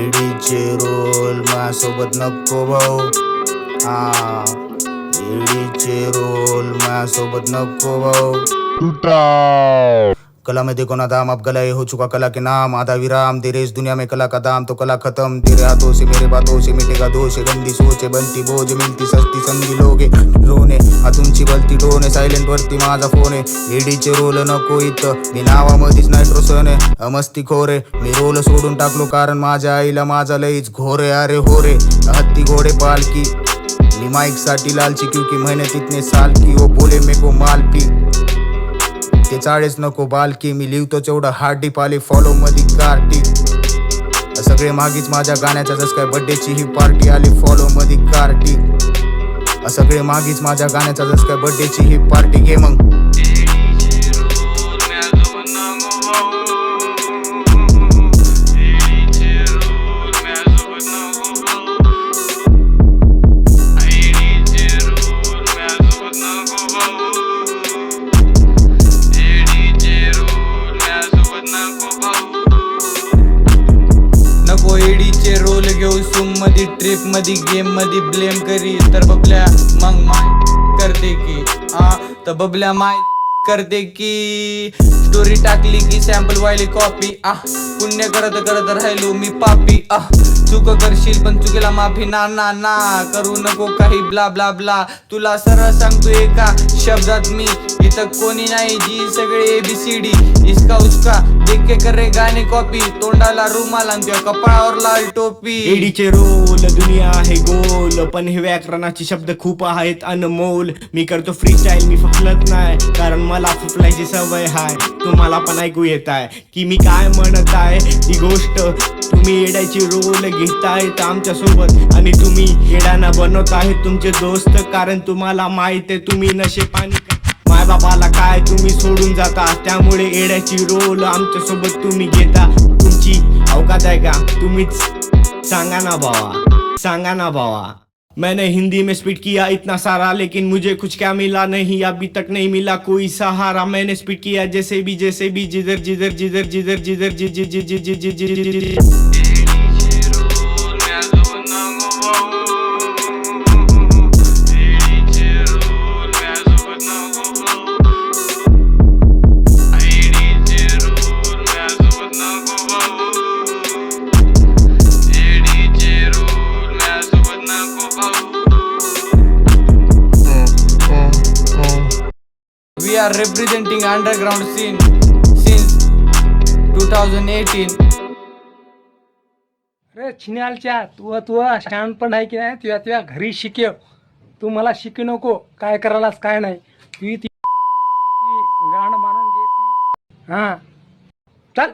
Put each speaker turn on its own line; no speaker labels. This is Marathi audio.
ईडीचे रोल माझ्यासोबत नको भाऊ. ईडीचे रोल माझ्यासोबत नको भाऊ. कला में देखो ना दाम, अब गलाए हो चुका कला के नाम. आधा विराम तेरे इस दुनिया में कला का दाम, तो कला खत्म तेरे हाथों से मेरे बातों से मिटेगा दोष. गंदी सोचे बनती बोझ, मिलती सस्ती संधी लोगे रोने. हा तुमची भलती टोने, सायलेंट वरती माझा फोन आहे. ईडीचे रोल नको इथं, मी नावामध्येच नायट्रोसन आहे. मस्ती खोरे मी रोल सोडून टाकलो, कारण माझ्या आईला माझा लईच घोरे. अरे हो रे हत्ती घोडे पालकी, मी माइक साठी लालची क्योंकि मेहनत इतने साल की. ओ बोले मे को माल पी, ते चाळेच नको बालकी. मी लिहितो तेवढं हार्ड डीप आले फॉलो मध्ये कार्टी. सगळे मागीच माझ्या गाण्याच्या जस काय बर्थडेची ही पार्टी आली फॉलो मध्ये कार्टी. सगळे मागीच माझ्या गाण्याच्या जस काय बर्थडेची ही पार्टी. घे मग
नको एडीचे रोल घेऊ सूम मध्ये, ट्रिप मध्ये, गेम मध्ये ब्लेम करी. तर बबल्या मग माय करते की तर बबल्या माय करते की. स्टोरी टाकली की सॅम्पल वायली कॉपी. पुण्य करत करत राहिलो मी पापी. चुक करशील पण चुकीला माफी ना ना ना. करू नको काही ब्ला ब्ला ब्ला. तुला सरळ सांगतो एका शब्दात मी, इथं कोणी नाही जी सगळे ABCD. इसका उसका देख के करे गाणे कॉपी. तोंडाला रुमाल आणि त्या कपाळावर लाल टोपी.
एडीचे रोल दुनिया आहे गोल, पण हे व्याकरणाचे शब्द खूप आहेत अनमोल. मी करतो फ्री स्टाईल, मी फुफलत नाही, कारण मला फुफलायची सवय हाय. तुम्हाला पण ऐकू येत आहे की मी काय म्हणत आहे ही गोष्ट. तुम्ही येड्याची रोल घेतायत आमच्या सोबत, आणि तुम्ही येड्याना बनवत आहे तुमचे दोस्त. कारण तुम्हाला माहित आहे तुम्ही नशे पाणी माय बापाला काय तुम्ही सोडून जाता. त्यामुळे येड्याची रोल आमच्या सोबत तुम्ही घेता. तुमची अवकात आहे का तुम्हीच सांगा ना भावा, सांगा ना भावा. मैंने हिंदी में स्पीट किया इतना सारा, लेकिन मुझे कुछ क्या मिला नहीं, अभी तक नहीं मिला कोई सहारा. मैंने स्पीट किया जैसे भी जिधर जिधर जिधर जिधर जिधर जिधर.
We are representing underground scene since 2018.
अरे छिन्यालच्या तू शहाणपण आहे की नाही, तुझ्या घरी शिकेव. तू मला शिकू नको काय करायलास काय नाही. ती गाणं मारून घे ती. हां चल.